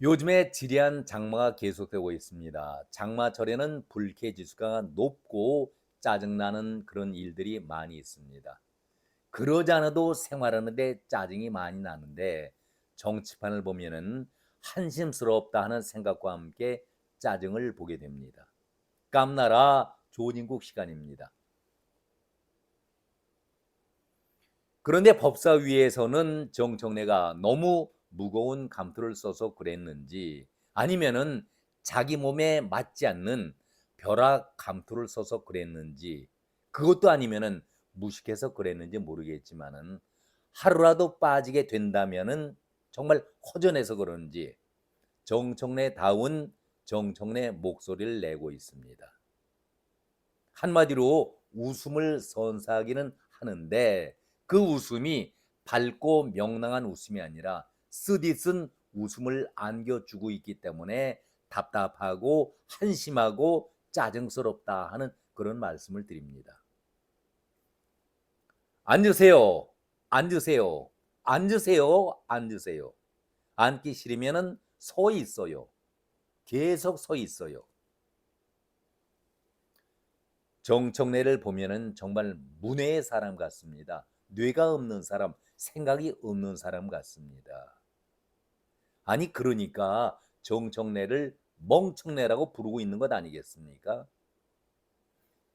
요즘에 지리한 장마가 계속되고 있습니다. 장마철에는 불쾌지수가 높고 짜증나는 그런 일들이 많이 있습니다. 그러지 않아도 생활하는데 짜증이 많이 나는데 정치판을 보면은 한심스럽다 하는 생각과 함께 짜증을 보게 됩니다. 깜나라 조진국 시간입니다. 그런데 법사위에서는 정청래가 너무 무거운 감투를 써서 그랬는지 아니면은 자기 몸에 맞지 않는 벼락 감투를 써서 그랬는지 그것도 아니면은 무식해서 그랬는지 모르겠지만은 하루라도 빠지게 된다면은 정말 허전해서 그런지 정청래다운 정청래 목소리를 내고 있습니다. 한마디로 웃음을 선사하기는 하는데 그 웃음이 밝고 명랑한 웃음이 아니라 쓰디쓴 웃음을 안겨주고 있기 때문에 답답하고 한심하고 짜증스럽다 하는 그런 말씀을 드립니다. 앉으세요. 앉으세요. 앉으세요. 앉으세요. 앉기 싫으면 서 있어요. 계속 서 있어요. 정청래를 보면은 정말 문외의 사람 같습니다. 뇌가 없는 사람, 생각이 없는 사람 같습니다. 아니 그러니까 정청래를 멍청래라고 부르고 있는 것 아니겠습니까?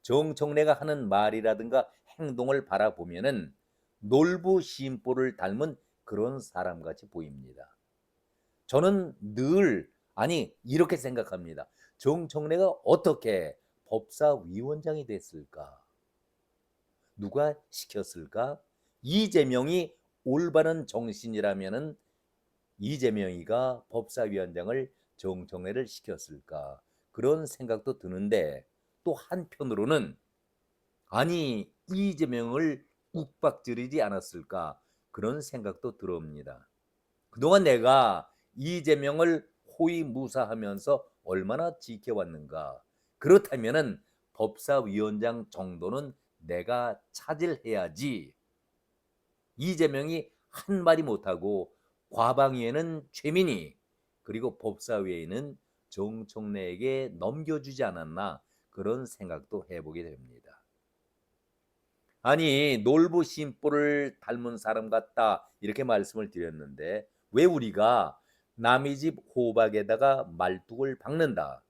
정청래가 하는 말이라든가 행동을 바라보면은 놀부심보를 닮은 그런 사람같이 보입니다. 저는 늘 이렇게 생각합니다. 정청래가 어떻게 법사위원장이 됐을까? 누가 시켰을까? 이재명이 올바른 정신이라면은 이재명이가 법사위원장을 정청래를 시켰을까? 그런 생각도 드는데 또 한편으로는 이재명을 욱박지르지 않았을까? 그런 생각도 들어옵니다. 그동안 내가 이재명을 호위무사하면서 얼마나 지켜왔는가? 그렇다면은 법사위원장 정도는 내가 차질해야지. 이재명이 한마디 못하고 과방위에는 최민희 그리고 법사위에는 정청래에게 넘겨주지 않았나 그런 생각도 해보게 됩니다. 놀부심보를 닮은 사람 같다 이렇게 말씀을 드렸는데 왜 우리가 남의 집 호박에다가 말뚝을 박는다.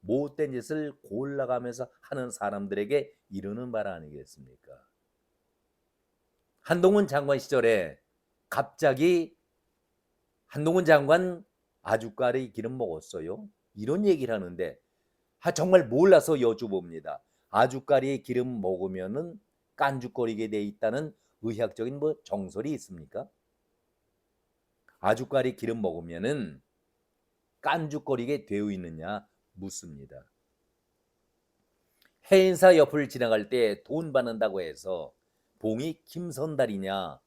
못된 짓을 골라가면서 하는 사람들에게 이러는 말 아니겠습니까? 한동훈 장관 시절에 갑자기 한동훈 장관 아주까리 기름 먹었어요? 이런 얘기를 하는데 정말 몰라서 여쭤봅니다. 아주까리의 기름 먹으면은 깐죽거리게 돼 있다는 의학적인 정설이 있습니까? 아주까리 기름 먹으면은 깐죽거리게 되어 있느냐 묻습니다. 해인사 옆을 지나갈 때 돈 받는다고 해서 봉이 김선달이냐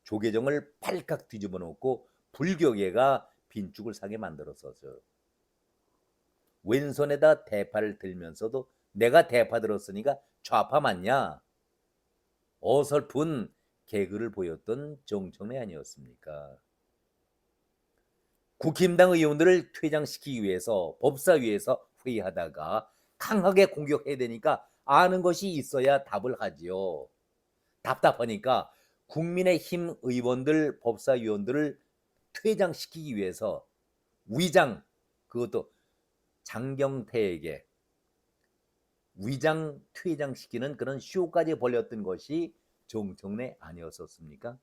조계종을 팔칵 뒤집어 놓고 불교계가 빈축을 사게 만들었었어요. 왼손에다 대파를 들면서도 내가 대파 들었으니까 좌파 맞냐? 어설픈 개그를 보였던 정청래 아니었습니까? 국힘당 의원들을 퇴장시키기 위해서 법사위에서 회의하다가 강하게 공격해야 되니까 아는 것이 있어야 답을 하지요. 답답하니까 국민의힘 의원들 법사위원들을 퇴장시키기 위해서 위장 그것도 장경태에게 위장 퇴장시키는 그런 쇼까지 벌였던 것이 정청래 아니었었습니까?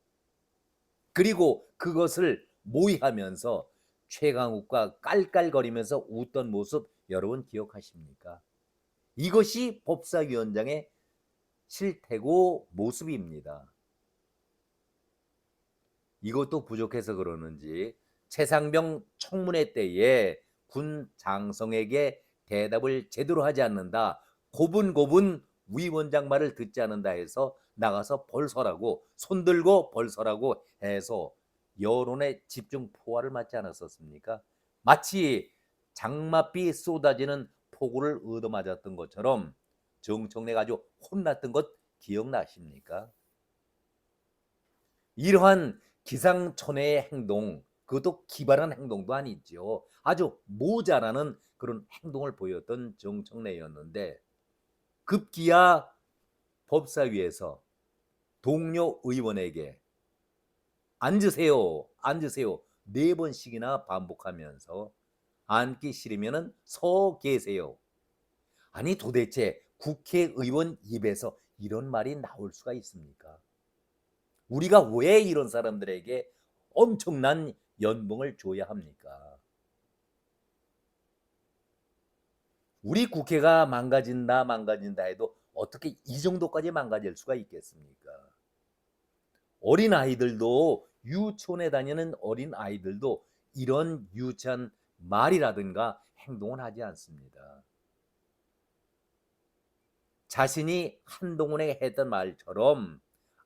그리고 그것을 모의하면서 최강욱과 깔깔거리면서 웃던 모습 여러분 기억하십니까? 이것이 법사위원장의 실태고 모습입니다. 이것도 부족해서 그러는지 최상병 청문회 때에 군 장성에게 대답을 제대로 하지 않는다. 고분고분 위원장 말을 듣지 않는다 해서 나가서 벌서라고 손들고 벌서라고 해서 여론의 집중 포화를 맞지 않았었습니까? 마치 장맛비 쏟아지는 폭우를 얻어맞았던 것처럼 정청래가 아주 혼났던 것 기억나십니까? 이러한 기상천외의 행동 그것도 기발한 행동도 아니죠. 아주 모자라는 그런 행동을 보였던 정청래였는데 급기야 법사위에서 동료 의원에게 앉으세요, 앉으세요 4번씩이나 반복하면서 앉기 싫으면 서 계세요. 아니 도대체 국회의원 입에서 이런 말이 나올 수가 있습니까? 우리가 왜 이런 사람들에게 엄청난 연봉을 줘야 합니까? 우리 국회가 망가진다 해도 어떻게 이 정도까지 망가질 수가 있겠습니까? 어린아이들도 유치원에 다니는 어린아이들도 이런 유치한 말이라든가 행동을 하지 않습니다. 자신이 한동훈에게 했던 말처럼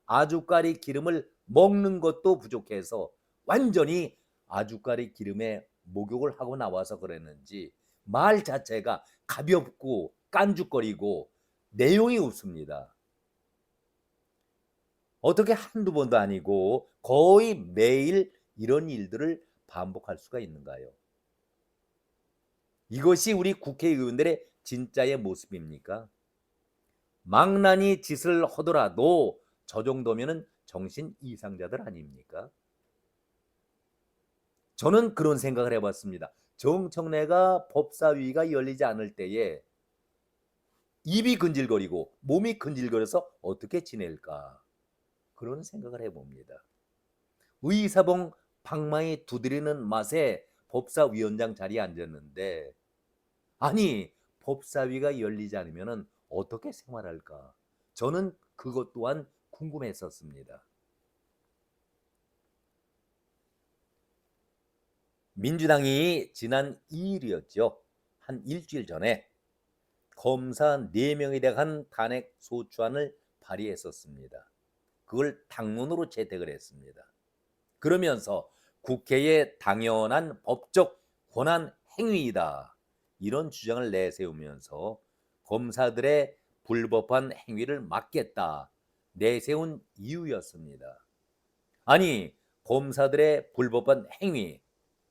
아주까리 기름을 먹는 것도 부족해서 완전히 아주까리 기름에 목욕을 하고 나와서 그랬는지 말 자체가 가볍고 깐죽거리고 내용이 없습니다. 어떻게 한두 번도 아니고 거의 매일 이런 일들을 반복할 수가 있는가요? 이것이 우리 국회의원들의 진짜의 모습입니까? 망나니 짓을 하더라도 저 정도면은 정신 이상자들 아닙니까? 저는 그런 생각을 해봤습니다. 정청래가 법사위가 열리지 않을 때에 입이 근질거리고 몸이 근질거려서 어떻게 지낼까? 그런 생각을 해봅니다. 의사봉 방망이 두드리는 맛에 법사위원장 자리에 앉았는데 아니 법사위가 열리지 않으면 어떻게 생활할까? 저는 그것 또한 궁금했었습니다. 민주당이 지난 2일이었죠. 한 일주일 전에 검사 4명에 대한 탄핵 소추안을 발의했었습니다. 그걸 당론으로 채택을 했습니다. 그러면서 국회의 당연한 법적 권한 행위이다. 이런 주장을 내세우면서 검사들의 불법한 행위를 막겠다. 내세운 이유였습니다. 아니, 검사들의 불법한 행위,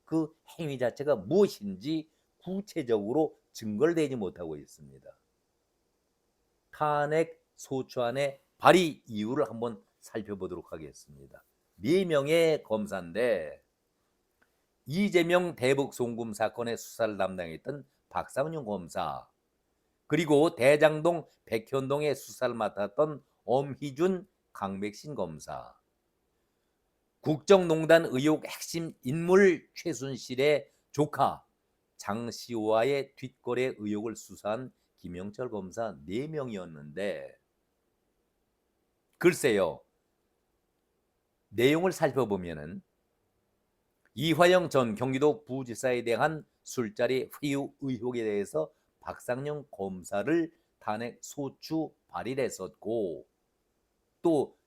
그 행위 자체가 무엇인지 구체적으로 증거를 대지 못하고 있습니다. 탄핵 소추안의 발의 이유를 한번 살펴보도록 하겠습니다. 4명의 검사인데 이재명 대북 송금 사건의 수사를 담당했던 박상윤 검사, 그리고 대장동 백현동의 수사를 맡았던 엄희준 강백신 검사, 국정농단 의혹 핵심 인물 최순실의 조카 장시호와의 뒷거래 의혹을 수사한 김영철 검사 4명이었는데 글쎄요. 내용을 살펴보면은 이화영 전 경기도 부지사에 대한 술자리 회유 의혹에 대해서 박상영 검사를 탄핵 소추 발의를 했었고 또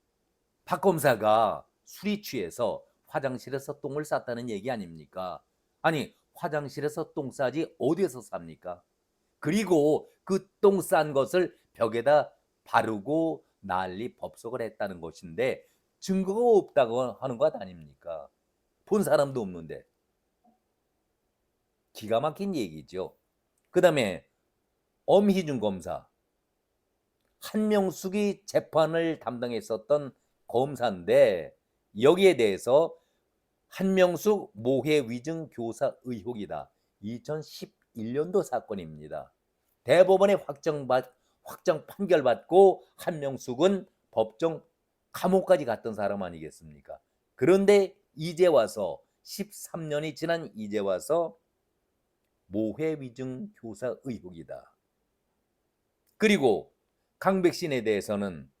박 검사가 술이 취해서 화장실에서 똥을 쌌다는 얘기 아닙니까? 아니 화장실에서 똥 싸지 어디에서 쌉니까? 그리고 그 똥 싼 것을 벽에다 바르고 난리 법석을 했다는 것인데 증거가 없다고 하는 것 아닙니까? 본 사람도 없는데 기가 막힌 얘기죠. 그 다음에 엄희준 검사, 한명숙이 재판을 담당했었던 검사인데 여기에 대해서 한명숙 모해 위증 교사 의혹이다. 2011년도 사건입니다. 대법원에 확정 판결받고 한명숙은 법정 감옥까지 갔던 사람 아니겠습니까? 그런데 이제 와서 13년이 지난 이제 와서 모해 위증 교사 의혹이다. 그리고 강백신에 대해서는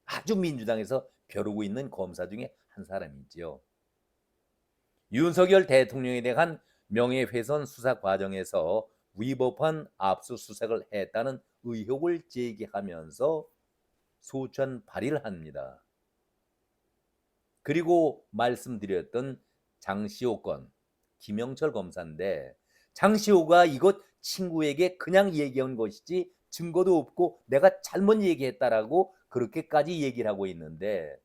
아주 민주당에서 벼르고 있는 검사 중에 한 사람이지요. 윤석열 대통령에 대한 명예훼손 수사 과정에서 위법한 압수수색을 했다는 의혹을 제기하면서 소추안 발의를 합니다. 그리고 말씀드렸던 장시호 건 김영철 검사인데 장시호가 이것 친구에게 그냥 얘기한 것이지 증거도 없고 내가 잘못 얘기했다라고 그렇게까지 얘기를 하고 있는데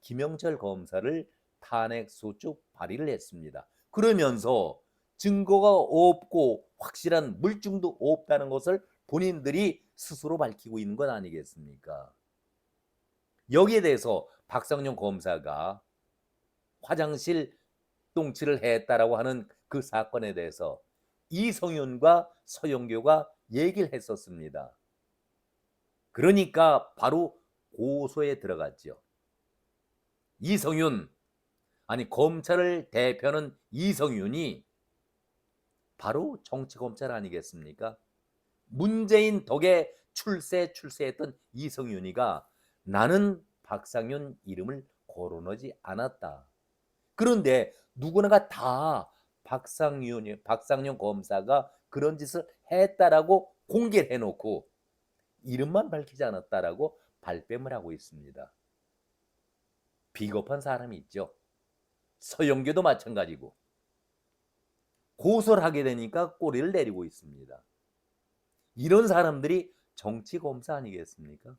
김영철 검사를 탄핵소추 발의를 했습니다. 그러면서 증거가 없고 확실한 물증도 없다는 것을 본인들이 스스로 밝히고 있는 것 아니겠습니까? 여기에 대해서 박상용 검사가 화장실 똥칠을 했다라고 하는 그 사건에 대해서 이성윤과 서영교가 얘기를 했었습니다. 그러니까 바로 고소에 들어갔죠. 이성윤, 아니 검찰을 대표하는 이성윤이 바로 정치검찰 아니겠습니까? 문재인 덕에 출세했던 이성윤이가 나는 박상윤 이름을 거론하지 않았다. 그런데 누구나가 다 박상윤 검사가 그런 짓을 했다라고 공개를 해놓고 이름만 밝히지 않았다라고 발뺌을 하고 있습니다. 비겁한 사람이 있죠. 서영교도 마찬가지고 고소를 하게 되니까 꼬리를 내리고 있습니다. 이런 사람들이 정치검사 아니겠습니까?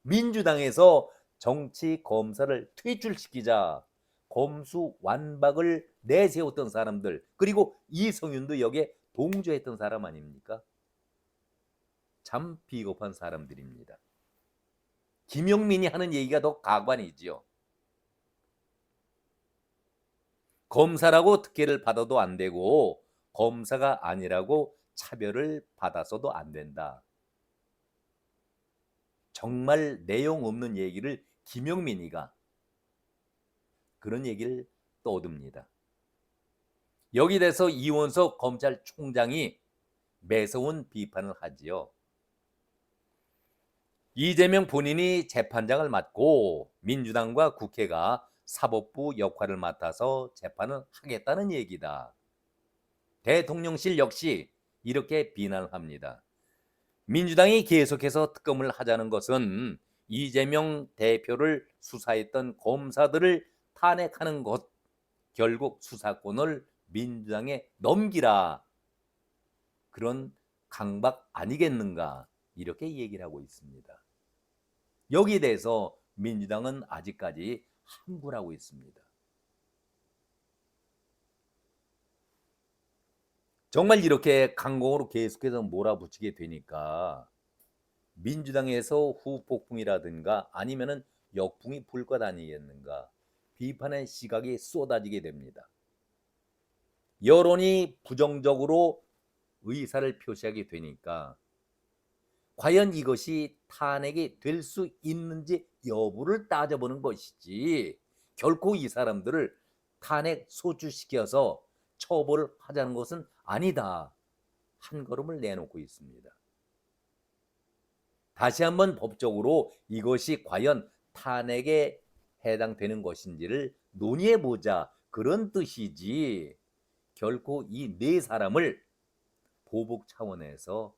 민주당에서 정치검사를 퇴출시키자 검수완박을 내세웠던 사람들, 그리고 이성윤도 여기에 동조했던 사람 아닙니까? 참 비겁한 사람들입니다. 김용민이 하는 얘기가 더 가관이지요. 검사라고 특혜를 받아도 안 되고 검사가 아니라고 차별을 받아서도 안 된다. 정말 내용 없는 얘기를 김용민이가 그런 얘기를 떠듭니다. 여기 대해서 이원석 검찰총장이 매서운 비판을 하지요. 이재명 본인이 재판장을 맡고 민주당과 국회가 사법부 역할을 맡아서 재판을 하겠다는 얘기다. 대통령실 역시 이렇게 비난을 합니다. 민주당이 계속해서 특검을 하자는 것은 이재명 대표를 수사했던 검사들을 탄핵하는 것, 결국 수사권을 민주당에 넘기라, 그런 강박 아니겠는가, 이렇게 얘기를 하고 있습니다. 여기에 대해서 민주당은 아직까지 함구하고 있습니다. 정말 이렇게 강공으로 계속해서 몰아붙이게 되니까 민주당에서 후폭풍이라든가 아니면은 역풍이 불 것 아니겠는가, 비판의 시각이 쏟아지게 됩니다. 여론이 부정적으로 의사를 표시하게 되니까 과연 이것이 탄핵이 될 수 있는지 여부를 따져보는 것이지, 결코 이 사람들을 탄핵 소추시켜서 처벌하자는 것은 아니다. 한 걸음을 내놓고 있습니다. 다시 한번 법적으로 이것이 과연 탄핵에 해당되는 것인지를 논의해보자, 그런 뜻이지 결코 이 네 사람을 보복 차원에서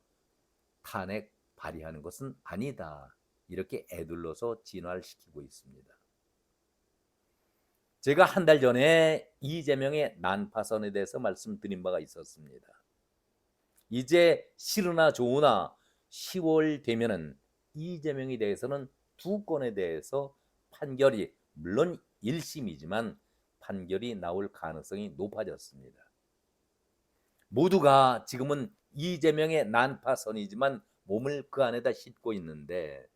탄핵 발의하는 것은 아니다. 이렇게 애둘러서 진화를 시키고 있습니다. 제가 한 달 전에 이재명의 난파선에 대해서 말씀드린 바가 있었습니다. 이제 싫으나 좋으나 10월 되면은 이재명에 대해서는 두 건에 대해서 판결이, 물론 1심이지만 판결이 나올 가능성이 높아졌습니다. 모두가 지금은 이재명의 난파선이지만 몸을 그 안에다 싣고 있는데,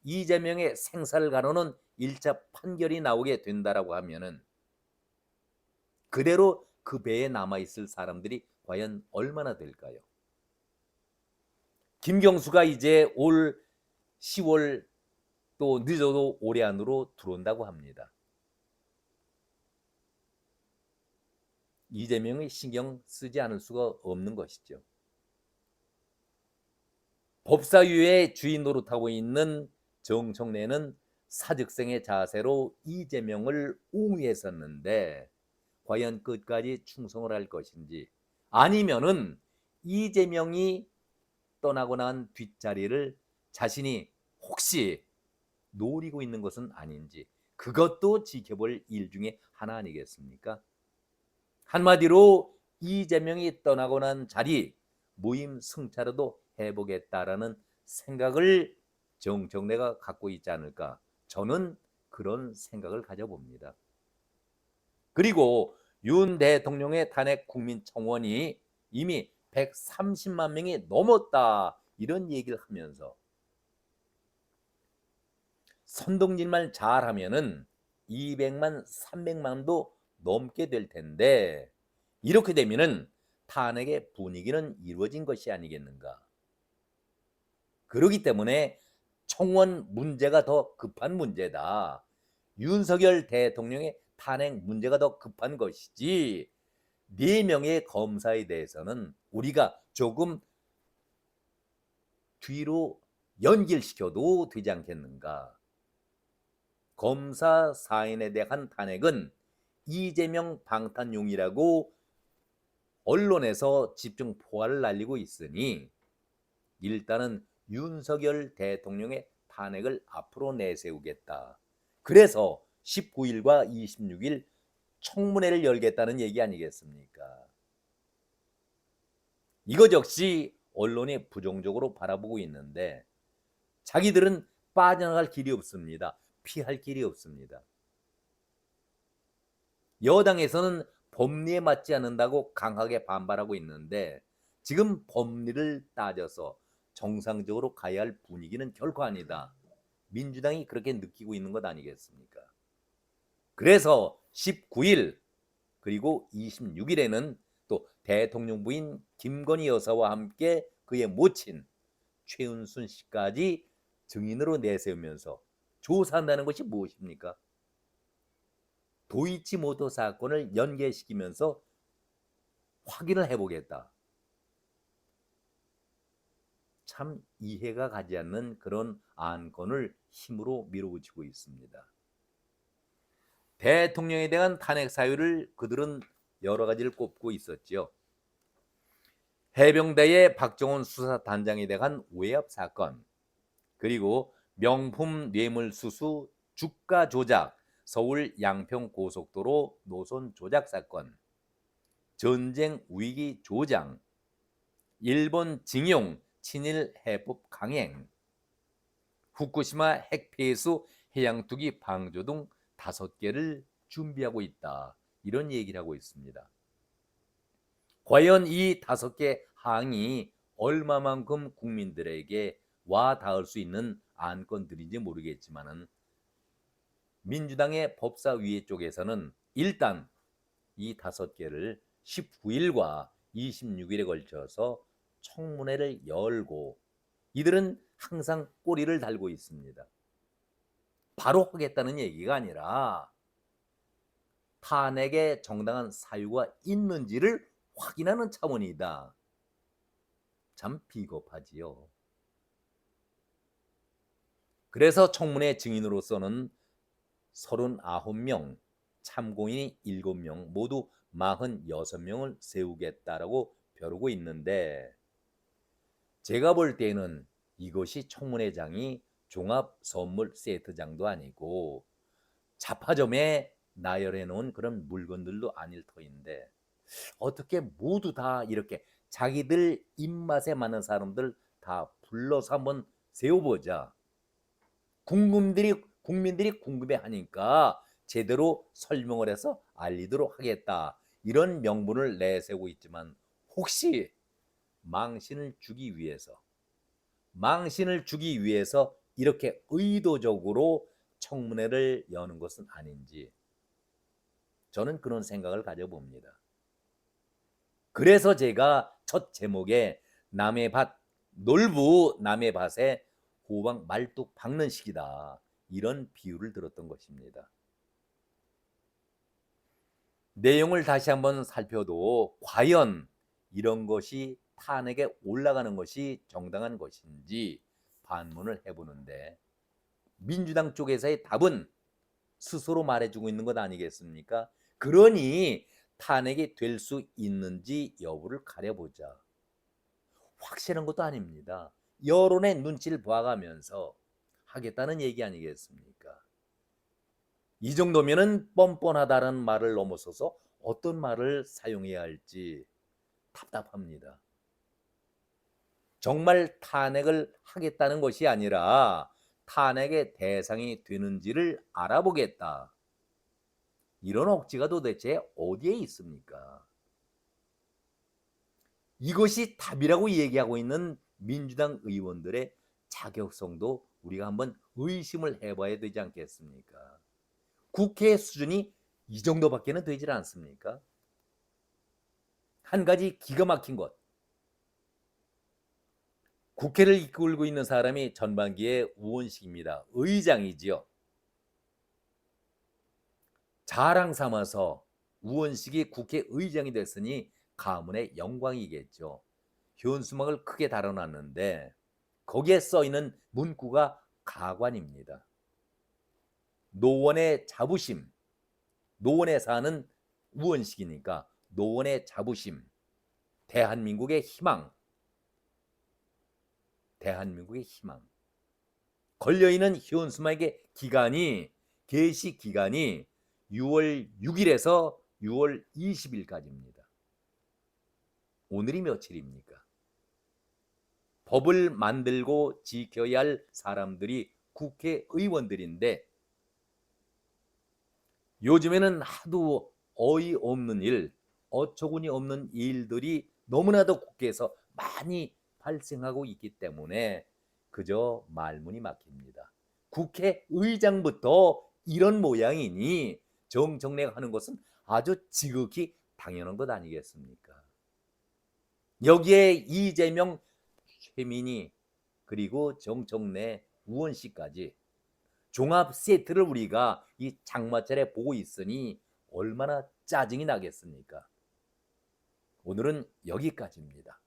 이재명의 생사를 가르는 1차 판결이 나오게 된다라고 하면은 그대로 그 배에 남아있을 사람들이 과연 얼마나 될까요? 김경수가 이제 올 10월 또 늦어도 올해 안으로 들어온다고 합니다. 이재명이 신경 쓰지 않을 수가 없는 것이죠. 법사위의 주인 노릇하고 있는 정청래는 사직생의 자세로 이재명을 옹위했었는데 과연 끝까지 충성을 할 것인지, 아니면은 이재명이 떠나고 난 뒷자리를 자신이 혹시 노리고 있는 것은 아닌지, 그것도 지켜볼 일 중에 하나 아니겠습니까? 한마디로 이재명이 떠나고 난 자리 무임승차라도 해보겠다라는 생각을 정청래가 갖고 있지 않을까, 저는 그런 생각을 가져봅니다. 그리고 윤 대통령의 탄핵 국민청원이 이미 130만 명이 넘었다, 이런 얘기를 하면서 선동질만 잘하면은 200만, 300만도 넘게 될 텐데, 이렇게 되면은 탄핵의 분위기는 이루어진 것이 아니겠는가. 그렇기 때문에 청원 문제가 더 급한 문제다. 윤석열 대통령의 탄핵 문제가 더 급한 것이지, 4명의 검사에 대해서는 우리가 조금 뒤로 연결시켜도 되지 않겠는가. 검사 사인에 대한 탄핵은 이재명 방탄용이라고 언론에서 집중 포화를 날리고 있으니, 일단은 윤석열 대통령의 탄핵을 앞으로 내세우겠다. 그래서 19일과 26일 청문회를 열겠다는 얘기 아니겠습니까? 이것 역시 언론이 부정적으로 바라보고 있는데, 자기들은 빠져나갈 길이 없습니다. 피할 길이 없습니다. 여당에서는 법리에 맞지 않는다고 강하게 반발하고 있는데, 지금 법리를 따져서 정상적으로 가야 할 분위기는 결코 아니다. 민주당이 그렇게 느끼고 있는 것 아니겠습니까? 그래서 19일 그리고 26일에는 또 대통령 부인 김건희 여사와 함께 그의 모친 최은순 씨까지 증인으로 내세우면서 조사한다는 것이 무엇입니까? 도이치모터 사건을 연계시키면서 확인을 해보겠다. 참 이해가 가지 않는 그런 안건을 힘으로 밀어붙이고 있습니다. 대통령에 대한 탄핵 사유를 그들은 여러 가지를 꼽고 있었죠. 해병대의 박정훈 수사단장에 대한 외압 사건, 그리고 명품 뇌물수수 주가 조작, 서울 양평 고속도로 노선 조작 사건, 전쟁 위기 조장, 일본 징용 친일 해법 강행, 후쿠시마 핵폐수 해양투기 방조 등 5개를 준비하고 있다, 이런 얘기를 하고 있습니다. 과연 이 5개 항이 얼마만큼 국민들에게 와 닿을 수 있는 안건들인지 모르겠지만은, 민주당의 법사위의 쪽에서는 일단 이 5개를 19일과 26일에 걸쳐서 청문회를 열고, 이들은 항상 꼬리를 달고 있습니다. 바로 하겠다는 얘기가 아니라 탄핵의 정당한 사유가 있는지를 확인하는 차원이다. 참 비겁하지요. 그래서 청문회 증인으로서는 39명, 참고인이 7명, 모두 46명을 세우겠다라고 벼르고 있는데, 제가 볼 때는 이것이 청문회장이 종합 선물 세트장도 아니고 잡화점에 나열해 놓은 그런 물건들도 아닐 터인데, 어떻게 모두 다 이렇게 자기들 입맛에 맞는 사람들 다 불러서 한번 세워보자. 국민들이 궁금해하니까 제대로 설명을 해서 알리도록 하겠다, 이런 명분을 내세우고 있지만, 혹시 망신을 주기 위해서 이렇게 의도적으로 청문회를 여는 것은 아닌지, 저는 그런 생각을 가져봅니다. 그래서 제가 첫 제목에 남의 밭, 놀부 남의 밭에 호박 말뚝 박는 시기다, 이런 비유를 들었던 것입니다. 내용을 다시 한번 살펴도 과연 이런 것이 탄핵에 올라가는 것이 정당한 것인지 반문을 해보는데, 민주당 쪽에서의 답은 스스로 말해주고 있는 것 아니겠습니까? 그러니 탄핵이 될 수 있는지 여부를 가려보자. 확실한 것도 아닙니다. 여론의 눈치를 봐가면서 하겠다는 얘기 아니겠습니까? 이 정도면은 뻔뻔하다는 말을 넘어서서 어떤 말을 사용해야 할지 답답합니다. 정말 탄핵을 하겠다는 것이 아니라 탄핵의 대상이 되는지를 알아보겠다, 이런 억지가 도대체 어디에 있습니까? 이것이 답이라고 얘기하고 있는 민주당 의원들의 자격성도 우리가 한번 의심을 해봐야 되지 않겠습니까? 국회 수준이 이 정도밖에는 되질 않습니까? 한 가지 기가 막힌 것. 국회를 이끌고 있는 사람이 전반기에 우원식입니다. 의장이지요. 자랑 삼아서 우원식이 국회의장이 됐으니 가문의 영광이겠죠. 현수막을 크게 달아놨는데 거기에 써있는 문구가 가관입니다. 노원의 자부심, 노원에 사는 우원식이니까 노원의 자부심, 대한민국의 희망, 대한민국의 희망. 걸려있는 현수막의 기간이, 개시 기간이 6월 6일에서 6월 20일까지입니다. 오늘이 며칠입니까? 법을 만들고 지켜야 할 사람들이 국회의원들인데 요즘에는 하도 어이없는 일, 어처구니 없는 일들이 너무나도 국회에서 많이 발생하고 있기 때문에 그저 말문이 막힙니다. 국회의장부터 이런 모양이니 정청래가 하는 것은 아주 지극히 당연한 것 아니겠습니까? 여기에 이재명, 최민희 그리고 정청래, 우원식까지 종합 세트를 우리가 이 장마철에 보고 있으니 얼마나 짜증이 나겠습니까? 오늘은 여기까지입니다.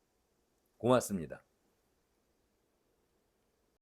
고맙습니다.